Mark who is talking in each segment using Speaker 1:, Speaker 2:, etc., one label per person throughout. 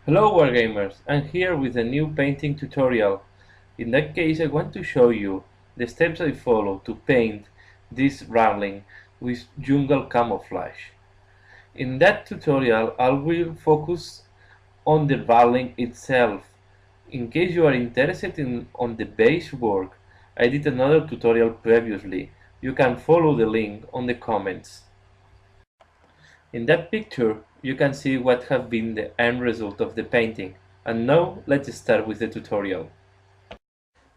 Speaker 1: Hello Wargamers, I'm here with a new painting tutorial. In that case I want to show you the steps I follow to paint this Ratling with jungle camouflage. In that tutorial I will focus on the Ratling itself. In case you are interested on the base work, I did another tutorial previously. You can follow the link on the comments. In that picture, you can see what have been the end result of the painting. And now let's start with the tutorial.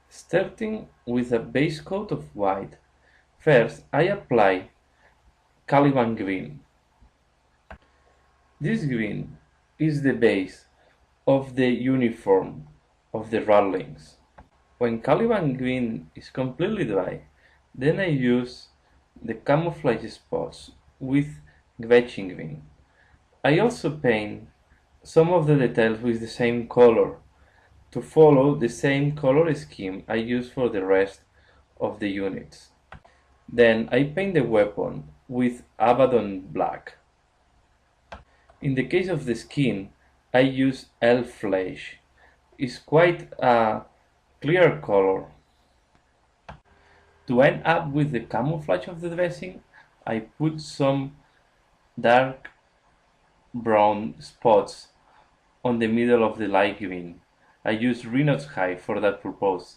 Speaker 1: Starting with a base coat of white, first I apply Caliban green. This green is the base of the uniform of the Ratlings. When Caliban green is completely dry, then I use the camouflage spots with Gretchen green. I also paint some of the details with the same color to follow the same color scheme I use for the rest of the units. Then I paint the weapon with Abaddon black. In the case of the skin, I use elf flesh. It's quite a clear color. To end up with the camouflage of the dressing, I put some dark brown spots on the middle of the light green. I use Rhino's hide for that purpose.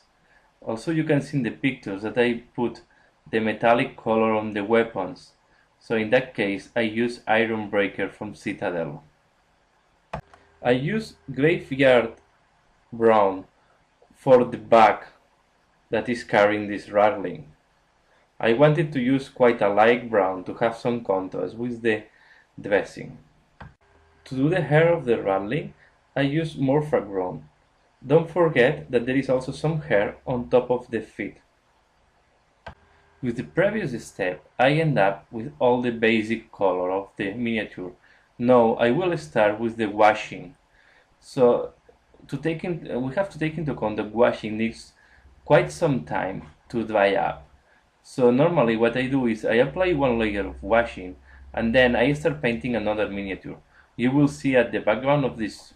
Speaker 1: Also you can see in the pictures that I put the metallic color on the weapons. So in that case I use Iron Breaker from Citadel. I use Graveyard Brown for the back that is carrying this Ratling. I wanted to use quite a light brown to have some contrast with the dressing. To do the hair of the Ratling, I use Morpha brown. Don't forget that there is also some hair on top of the feet. With the previous step, I end up with all the basic color of the miniature. Now I will start with the washing. So we have to take into account that washing needs quite some time to dry up. So normally what I do is I apply one layer of washing and then I start painting another miniature. You will see at the background of this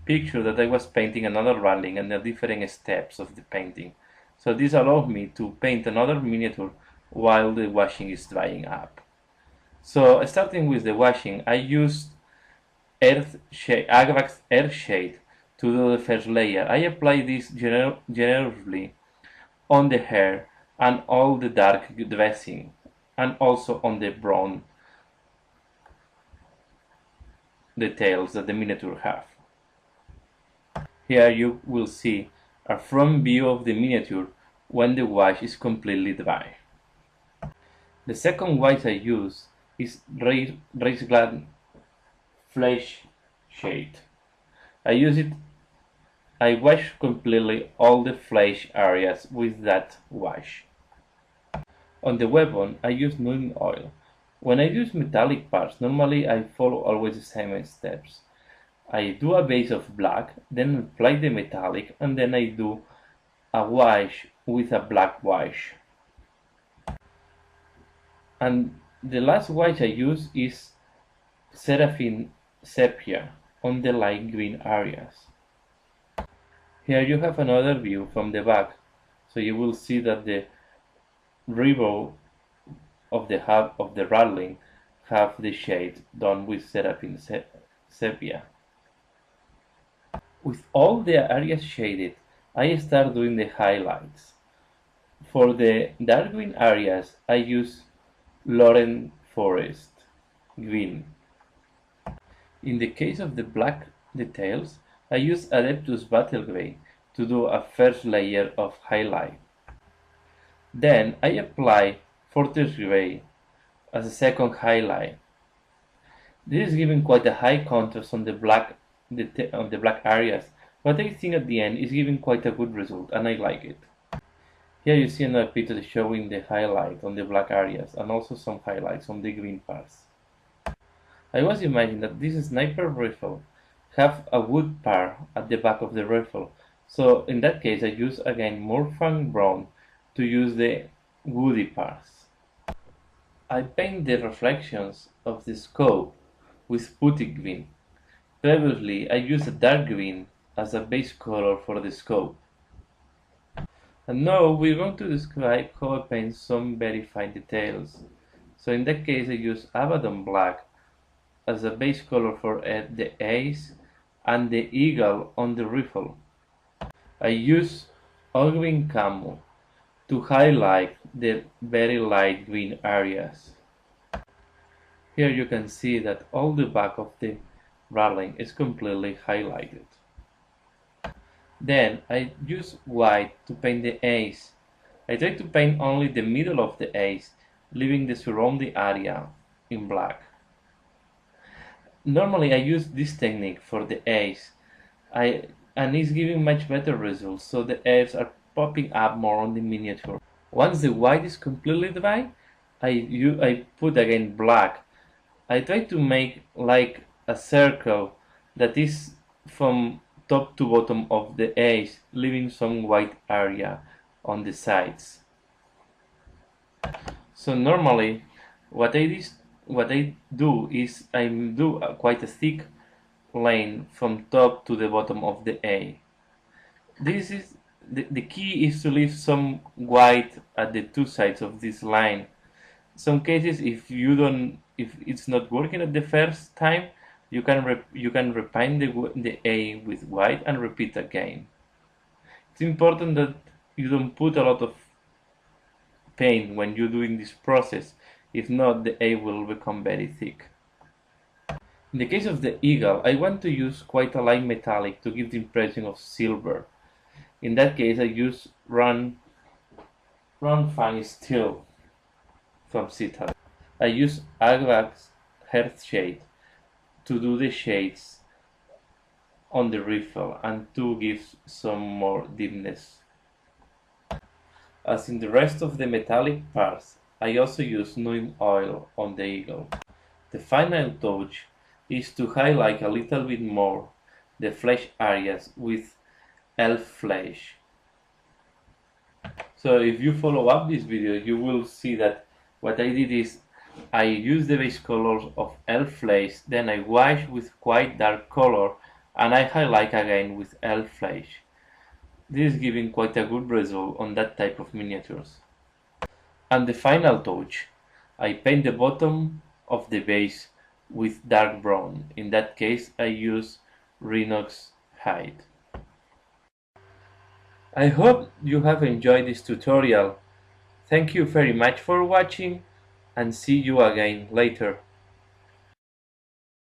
Speaker 1: picture that I was painting another Ratling and the different steps of the painting. So this allowed me to paint another miniature while the washing is drying up. So starting with the washing, I used Agravax Earth Shade to do the first layer. I apply this generously on the hair and all the dark dressing and also on the brown details that the miniature have. Here you will see a front view of the miniature when the wash is completely dry. The second wash I use is Race Glad Flesh Shade. I wash completely all the flesh areas with that wash. On the weapon I use Nude Oil. When I use metallic parts, normally I follow always the same steps. I do a base of black, then apply the metallic, and then I do a wash with a black wash. And the last wash I use is Seraphine Sepia on the light green areas. Here you have another view from the back, so you will see that the ribbon of the hub of the Ratling have the shade done with Seraphine Sepia. With all the areas shaded, I start doing the highlights. For the dark green areas, I use Loren Forest green. In the case of the black details, I use Adeptus Battle Grey to do a first layer of highlight. Then I apply Fortress Grey as a second highlight. This is giving quite a high contrast on the black areas, but I think at the end is giving quite a good result and I like it. Here you see another picture showing the highlight on the black areas and also some highlights on the green parts. I was imagining that this sniper rifle have a wood part at the back of the rifle, so in that case I use again Morphan brown to use the woody parts. I paint the reflections of the scope with Paintig green. Previously, I used a dark green as a base color for the scope. And now we're going to describe how I paint some very fine details. So in that case, I use Abaddon Black as a base color for the ace and the eagle on the rifle. I use all green camo to highlight the very light green areas. Here you can see that all the back of the Ratling is completely highlighted. Then I use white to paint the ace. I try to paint only the middle of the ace, leaving the surrounding area in black. Normally I use this technique for the ace, and it's giving much better results, so the airs are popping up more on the miniature. Once the white is completely dry, I put again black. I try to make like a circle that is from top to bottom of the ace, leaving some white area on the sides. So normally what I do is I do quite a thick line from top to the bottom of the A. This is the key is to leave some white at the two sides of this line. Some cases, if it's not working at the first time, you can repaint the A with white and repeat again. It's important that you don't put a lot of paint when you're doing this process. If not, the A will become very thick. In the case of the eagle, I want to use quite a light metallic to give the impression of silver. In that case, I use Run Fine Steel from Citadel. I use Agva's Hearth Shade to do the shades on the rifle and to give some more deepness. As in the rest of the metallic parts, I also use neem oil on the eagle. The final touch is to highlight a little bit more the flesh areas with elf flesh. So if you follow up this video, you will see that what I did is I used the base colors of elf flesh, then I wash with quite dark color, and I highlight again with elf flesh. This is giving quite a good result on that type of miniatures. And the final touch, I paint the bottom of the base with dark brown. In that case, I use Rhinox hide. I hope you have enjoyed this tutorial. Thank you very much for watching, and see you again later.